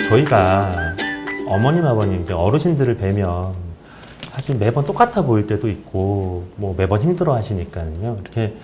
저희가 어머님, 아버님, 이제 어르신들을 뵈면 사실 매번 똑같아 보일 때도 있고, 뭐 매번 힘들어 하시니까요. 이렇게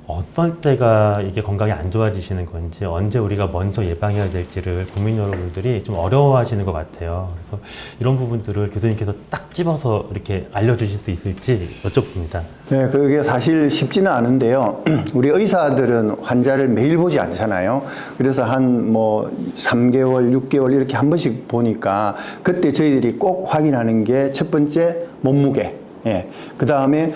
어떨 때가 이게 건강이 안 좋아지시는 건지, 언제 우리가 먼저 예방해야 될지를 국민 여러분들이 좀 어려워하시는 것 같아요. 그래서 이런 부분들을 교수님께서 딱 집어서 이렇게 알려주실 수 있을지 여쭤봅니다. 네, 그게 사실 쉽지는 않은데요. 우리 의사들은 환자를 매일 보지 않잖아요. 그래서 한 3개월, 6개월 이렇게 한 번씩 보니까 그때 저희들이 꼭 확인하는 게 첫 번째 몸무게. 예. 그 다음에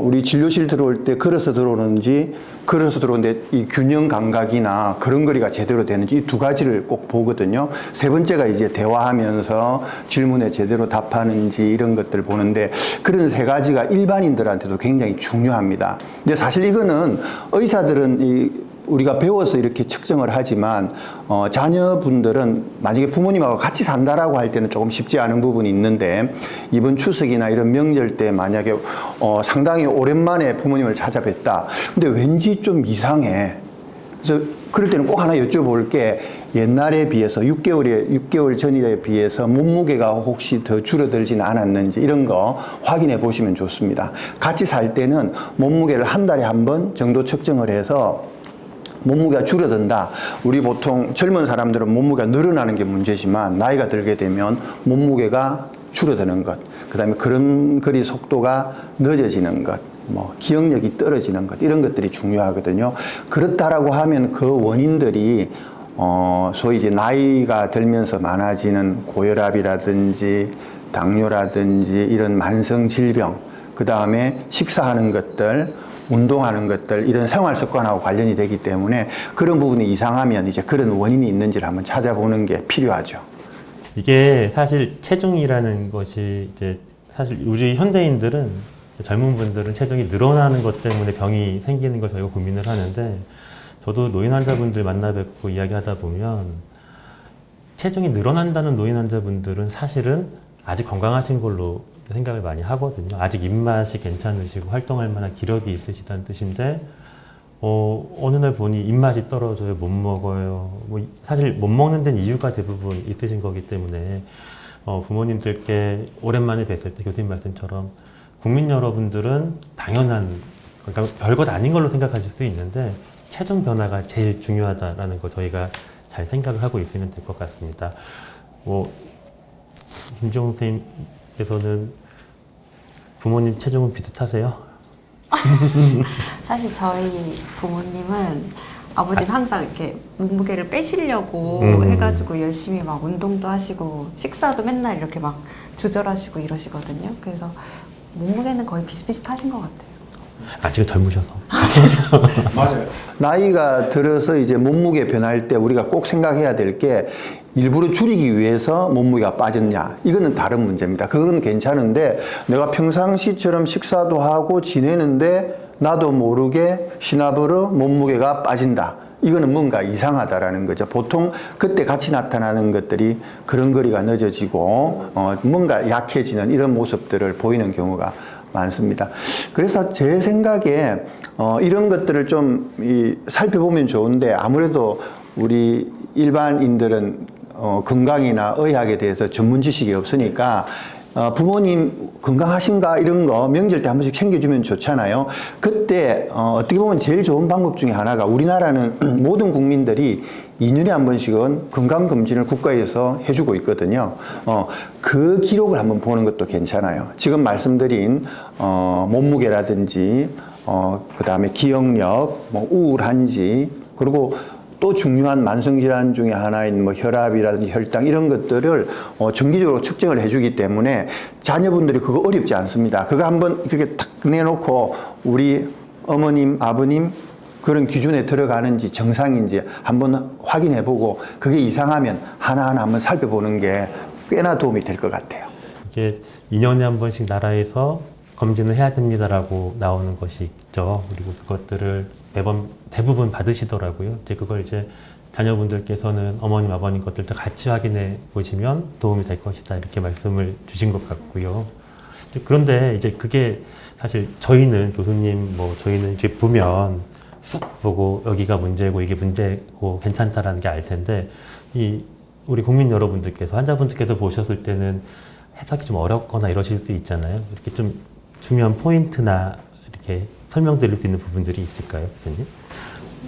우리 진료실 들어올 때 걸어서 들어오는지, 걸어서 들어오는데 이 균형 감각이나 걸음걸이가 제대로 되는지 이 두 가지를 꼭 보거든요. 세 번째가 이제 대화하면서 질문에 제대로 답하는지 이런 것들을 보는데, 그런 세 가지가 일반인들한테도 굉장히 중요합니다. 근데 사실 이거는 의사들은 우리가 배워서 이렇게 측정을 하지만 자녀분들은 만약에 부모님하고 같이 산다라고 할 때는 조금 쉽지 않은 부분이 있는데, 이번 추석이나 이런 명절 때 만약에 상당히 오랜만에 부모님을 찾아뵀다. 근데 왠지 좀 이상해. 그래서 그럴 때는 꼭 하나 여쭤볼 게, 옛날에 비해서 6개월 전일에 비해서 몸무게가 혹시 더 줄어들지는 않았는지 이런 거 확인해 보시면 좋습니다. 같이 살 때는 몸무게를 한 달에 한 번 정도 측정을 해서 몸무게가 줄어든다. 우리 보통 젊은 사람들은 몸무게가 늘어나는 게 문제지만, 나이가 들게 되면 몸무게가 줄어드는 것, 그 다음에 걸음걸이 속도가 늦어지는 것, 기억력이 떨어지는 것, 이런 것들이 중요하거든요. 그렇다라고 하면 그 원인들이 소위 이제 나이가 들면서 많아지는 고혈압이라든지 당뇨라든지 이런 만성 질병, 그 다음에 식사하는 것들, 운동하는 것들, 이런 생활 습관하고 관련이 되기 때문에 그런 부분이 이상하면 이제 그런 원인이 있는지를 한번 찾아보는 게 필요하죠. 이게 사실 체중이라는 것이 이제 사실 우리 현대인들은, 젊은 분들은 체중이 늘어나는 것 때문에 병이 생기는 걸 저희가 고민을 하는데, 저도 노인 환자분들 만나 뵙고 이야기하다 보면 체중이 늘어난다는 노인 환자분들은 사실은 아직 건강하신 걸로 생각을 많이 하거든요. 아직 입맛이 괜찮으시고 활동할 만한 기력이 있으시다는 뜻인데, 어느 날 보니 입맛이 떨어져요. 못 먹어요. 사실 못 먹는 데는 이유가 대부분 있으신 거기 때문에 부모님들께 오랜만에 뵀을 때 교수님 말씀처럼 국민 여러분들은 당연한, 그러니까 별것 아닌 걸로 생각하실 수 있는데 체중 변화가 제일 중요하다라는 거 저희가 잘 생각을 하고 있으면 될 것 같습니다. 김지영 선생님께서는 부모님 체중은 비슷하세요? 사실 저희 부모님은, 아버지는 항상 이렇게 몸무게를 빼시려고 해가지고 열심히 막 운동도 하시고 식사도 맨날 이렇게 막 조절하시고 이러시거든요. 그래서 몸무게는 거의 비슷비슷하신 것 같아요. 아직 젊으셔서. 맞아요. 나이가 들어서 이제 몸무게 변할 때 우리가 꼭 생각해야 될 게, 일부러 줄이기 위해서 몸무게가 빠졌냐, 이거는 다른 문제입니다. 그건 괜찮은데, 내가 평상시처럼 식사도 하고 지내는데 나도 모르게 시나버로 몸무게가 빠진다. 이거는 뭔가 이상하다라는 거죠. 보통 그때 같이 나타나는 것들이 걸음걸이가 늦어지고 뭔가 약해지는 이런 모습들을 보이는 경우가 많습니다. 그래서 제 생각에 이런 것들을 좀 살펴보면 좋은데, 아무래도 우리 일반인들은 건강이나 의학에 대해서 전문 지식이 없으니까 부모님 건강하신가 이런 거 명절 때 한 번씩 챙겨주면 좋잖아요. 그때 어떻게 보면 제일 좋은 방법 중에 하나가, 우리나라는 모든 국민들이 2년에 한 번씩은 건강검진을 국가에서 해주고 있거든요. 그 기록을 한번 보는 것도 괜찮아요. 지금 말씀드린 몸무게라든지 그 다음에 기억력, 우울한지, 그리고 또 중요한 만성질환 중에 하나인 혈압이라든지 혈당 이런 것들을 정기적으로 측정을 해주기 때문에 자녀분들이 그거 어렵지 않습니다. 그거 한번 그렇게 탁 내놓고 우리 어머님, 아버님 그런 기준에 들어가는지 정상인지 한번 확인해보고, 그게 이상하면 하나하나 한번 살펴보는 게 꽤나 도움이 될 것 같아요. 이게 2년에 한 번씩 나라에서 검진을 해야 됩니다라고 나오는 것이 있죠. 그리고 그것들을 매번 대부분 받으시더라고요. 그걸 자녀분들께서는 어머님, 아버님 것들도 같이 확인해 보시면 도움이 될 것이다, 이렇게 말씀을 주신 것 같고요. 그런데 그게 사실 저희는 저희는 이제 보면 쑥 보고 여기가 문제고 이게 문제고 괜찮다라는 게 알 텐데, 이 우리 국민 여러분들께서 환자분들께서 보셨을 때는 해석이 좀 어렵거나 이러실 수 있잖아요. 이렇게 좀 중요한 포인트나 이렇게 설명드릴 수 있는 부분들이 있을까요, 교수님?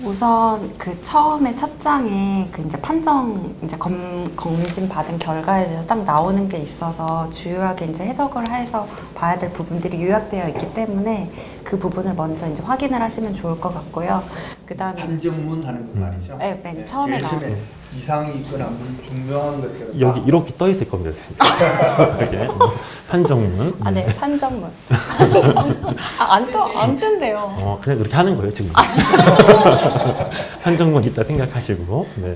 우선 그 처음에 첫 장에 그 이제 판정 이제 검진 받은 결과에 대해서 딱 나오는 게 있어서 주요하게 이제 해석을 해서 봐야 될 부분들이 요약되어 있기 때문에 그 부분을 먼저 이제 확인을 하시면 좋을 것 같고요. 그다음에 판정문 하는 거 말이죠. 네, 맨 처음에 제일 처음에 이상이 있거나 중요한 것들은 여기 이렇게 떠 있을 겁니다, 교수님. 이렇게 판정문. 아, 네, 판정문. 안 뜬대요. 그냥 그렇게 하는 거예요, 지금. 판정문 있다 생각하시고. 네.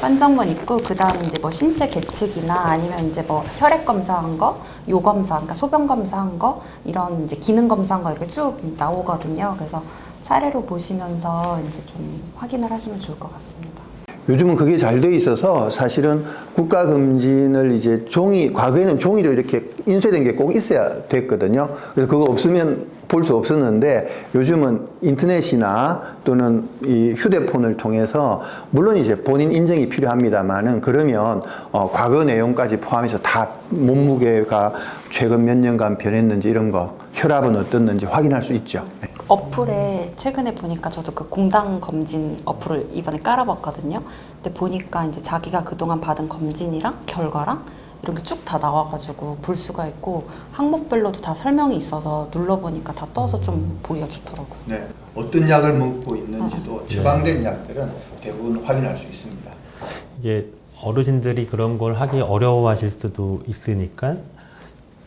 판정문 있고 그다음에 이제 뭐 신체 계측이나 아니면 이제 뭐 혈액 검사한 거, 요 검사, 그러니까 소변 검사한 거, 이런 이제 기능 검사한 거 이렇게 쭉 나오거든요. 그래서 차례로 보시면서 이제 좀 확인을 하시면 좋을 것 같습니다. 요즘은 그게 잘 돼 있어서 사실은 국가검진을 이제 과거에는 종이로 이렇게 인쇄된 게 꼭 있어야 됐거든요. 그래서 그거 없으면 볼 수 없었는데 요즘은 인터넷이나 또는 이 휴대폰을 통해서 물론 이제 본인 인증이 필요합니다만은 그러면 과거 내용까지 포함해서 다 몸무게가 최근 몇 년간 변했는지 이런 거, 혈압은 어떻는지 확인할 수 있죠. 어플에 최근에 보니까 저도 그 공당 검진 어플을 이번에 깔아봤거든요. 근데 보니까 이제 자기가 그동안 받은 검진이랑 결과랑 이런 게 쭉 다 나와가지고 볼 수가 있고 항목별로도 다 설명이 있어서 눌러보니까 다 떠서 좀 보기가 좋더라고요. 네. 어떤 약을 먹고 있는지도 처방된 약들은 대부분 확인할 수 있습니다. 이게 어르신들이 그런 걸 하기 어려워하실 수도 있으니까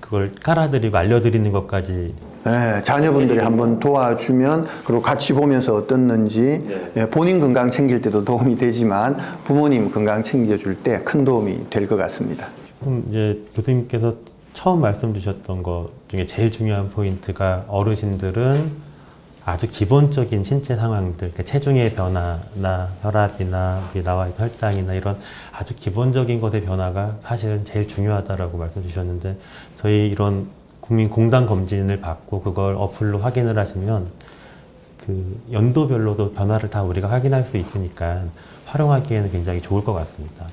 그걸 깔아드리고 알려드리는 것까지 네, 자녀분들이 한번 도와주면 그리고 같이 보면서 어떻는지 예, 본인 건강 챙길 때도 도움이 되지만 부모님 건강 챙겨줄 때 큰 도움이 될 것 같습니다. 그럼 이제 교수님께서 처음 말씀 주셨던 것 중에 제일 중요한 포인트가 어르신들은 아주 기본적인 신체 상황들, 그러니까 체중의 변화나 혈압이나 나와 혈당이나 이런 아주 기본적인 것의 변화가 사실은 제일 중요하다라고 말씀 주셨는데 저희 이런 국민 공당 검진을 받고 그걸 어플로 확인을 하시면 그 연도별로도 변화를 다 우리가 확인할 수 있으니까 활용하기에는 굉장히 좋을 것 같습니다.